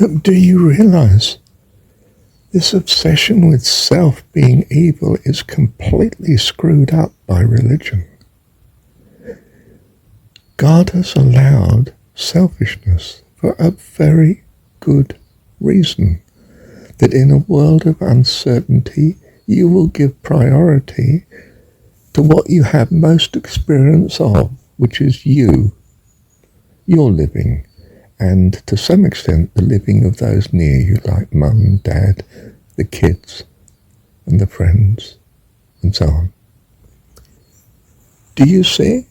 Look, do you realize this obsession with self being evil is completely screwed up by religion? God has allowed selfishness for a very good reason, that in a world of uncertainty, you will give priority to what you have most experience of, which is you, your living, and to some extent the living of those near you, like mum, dad, the kids, and the friends, and so on. Do you see?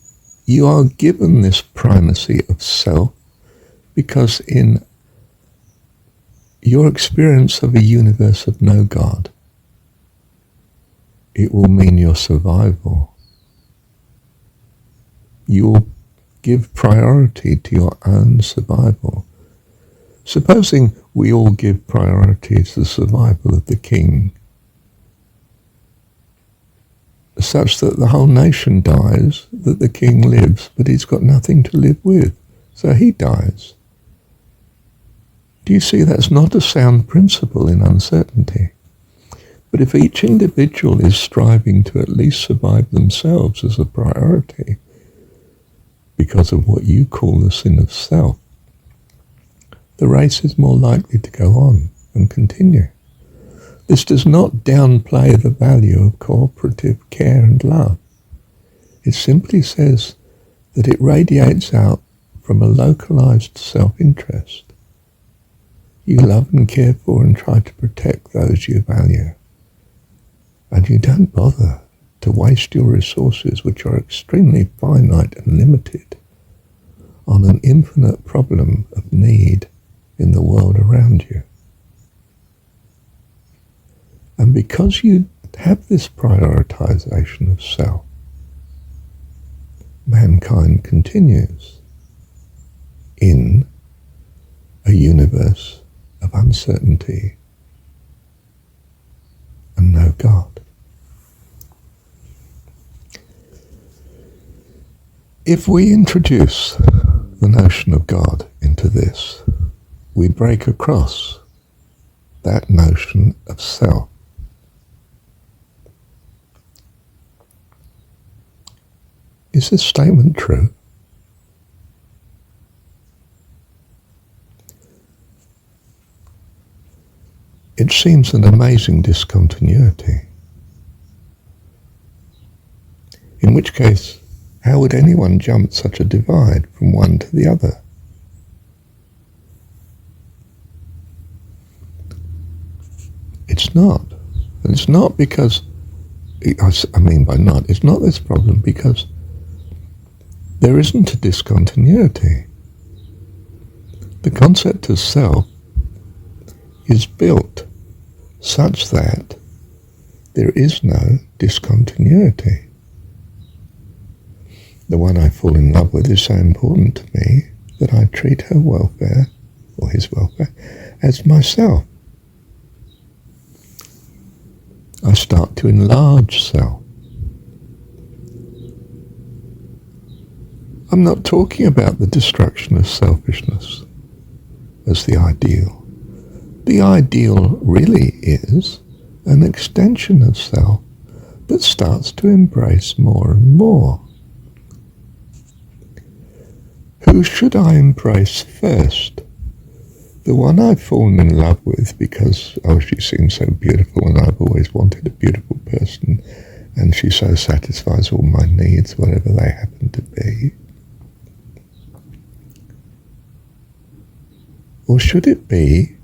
You are given this primacy of self because in your experience of a universe of no God, it will mean your survival. You will give priority to your own survival. Supposing we all give priority to the survival of the king, such that the whole nation dies, that the king lives, but he's got nothing to live with, so he dies. Do you see that's not a sound principle in uncertainty? But if each individual is striving to at least survive themselves as a priority, because of what you call the sin of self, the race is more likely to go on and continue. This does not downplay the value of cooperative care and love. It simply says that it radiates out from a localized self-interest. You love and care for and try to protect those you value. And you don't bother to waste your resources, which are extremely finite and limited, on an infinite problem of need in the world around you. And because you have this prioritization of self, mankind continues in a universe of uncertainty and no God. If we introduce the notion of God into this, we break across that notion of self. Is this statement true? It seems an amazing discontinuity. In which case, how would anyone jump such a divide from one to the other? It's not. And it's not because, I mean by not, it's not this problem because there isn't a discontinuity. The concept of self is built such that there is no discontinuity. The one I fall in love with is so important to me that I treat her welfare, or his welfare, as myself. I start to enlarge self. I'm not talking about the destruction of selfishness as the ideal. The ideal really is an extension of self that starts to embrace more and more. Who should I embrace first? The one I've fallen in love with because, she seems so beautiful and I've always wanted a beautiful person and she so satisfies all my needs, whatever they happen to be. Or should it be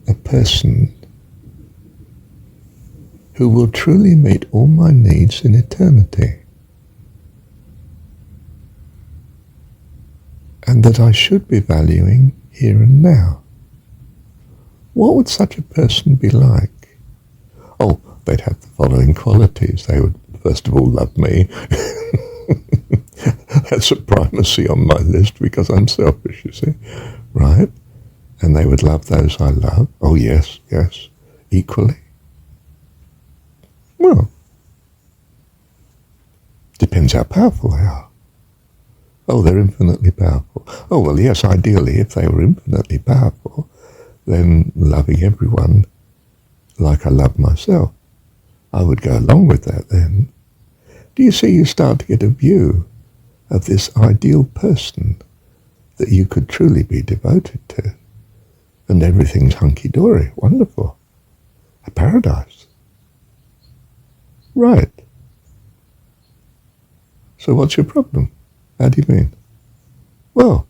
a person who will truly meet all my needs in eternity? And that I should be valuing here and now. What would such a person be like? Oh, they'd have the following qualities. They would, first of all, love me. That's a primacy on my list because I'm selfish, you see, right? And they would love those I love. Oh, yes, equally. Well, depends how powerful they are. Oh, they're infinitely powerful. Oh, well, yes, ideally, if they were infinitely powerful, then loving everyone like I love myself, I would go along with that then. Do you see, you start to get a view of this ideal person that you could truly be devoted to, and everything's hunky-dory, wonderful, a paradise. Right. So what's your problem? How do you mean? Well,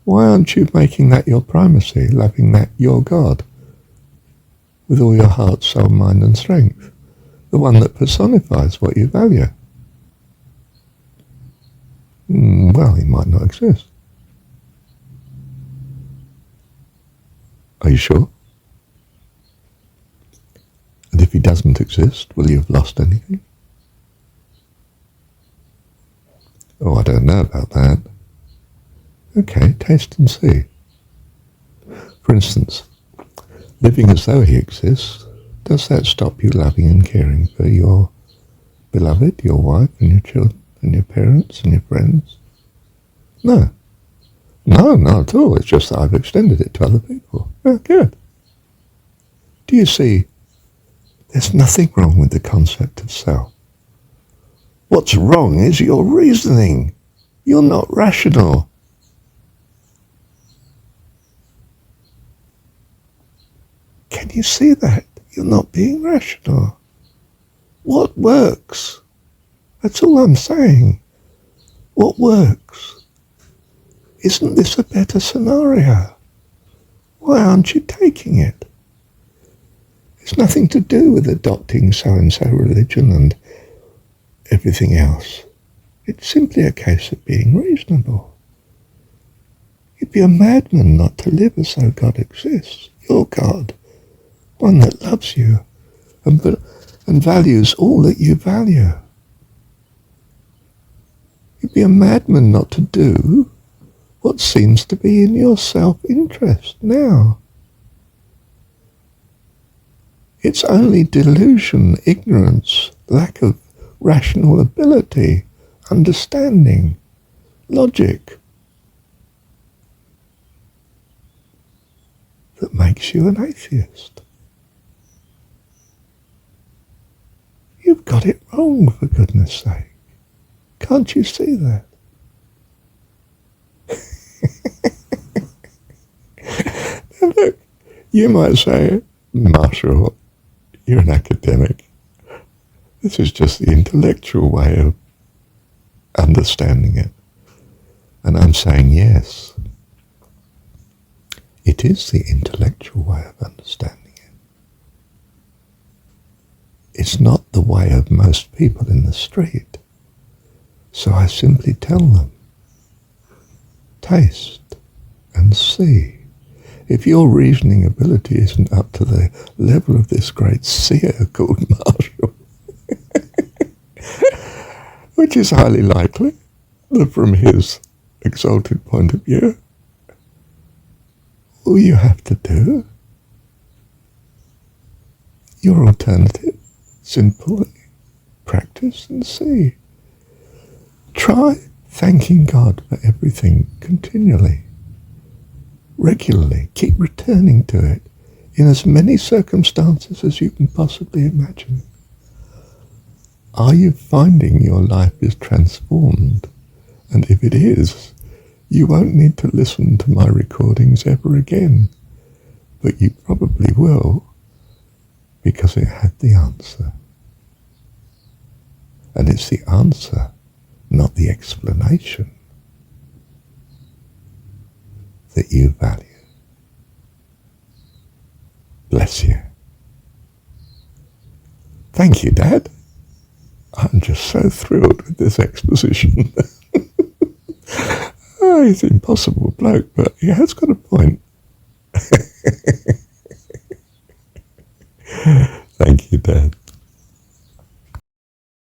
why aren't you making that your primacy, loving that your God, with all your heart, soul, mind and strength, the one that personifies what you value? Well, he might not exist. Are you sure? And if he doesn't exist, will you have lost anything? Oh, I don't know about that. Okay, taste and see. For instance, living as though he exists, does that stop you loving and caring for your beloved, your wife and your children and your parents and your friends? No. No, not at all. It's just that I've extended it to other people. Oh, good. Do you see, there's nothing wrong with the concept of self. What's wrong is your reasoning. You're not rational. Can you see that? You're not being rational. What works? That's all I'm saying. What works? Isn't this a better scenario? Why aren't you taking it? It's nothing to do with adopting so-and-so religion and everything else. It's simply a case of being reasonable. You'd be a madman not to live as though God exists. Your God, one that loves you and values all that you value. You'd be a madman not to do what seems to be in your self-interest now. It's only delusion, ignorance, lack of rational ability, understanding, logic that makes you an atheist. You've got it wrong, for goodness sake. Can't you see that? Now look, you might say, Marshall, you're an academic. This is just the intellectual way of understanding it. And I'm saying yes. It is the intellectual way of understanding it. It's not the way of most people in the street. So I simply tell them, taste and see. If your reasoning ability isn't up to the level of this great seer called Marshall, which is highly likely from his exalted point of view, all you have to do, your alternative, simply practice and see. Try thanking God for everything continually, regularly. Keep returning to it in as many circumstances as you can possibly imagine. Are you finding your life is transformed? And if it is, you won't need to listen to my recordings ever again. But you probably will, because it had the answer. And it's the answer, not the explanation, that you value. Bless you. Thank you, Dad. I'm just so thrilled with this exposition. Oh, he's an impossible bloke, but he has got a point.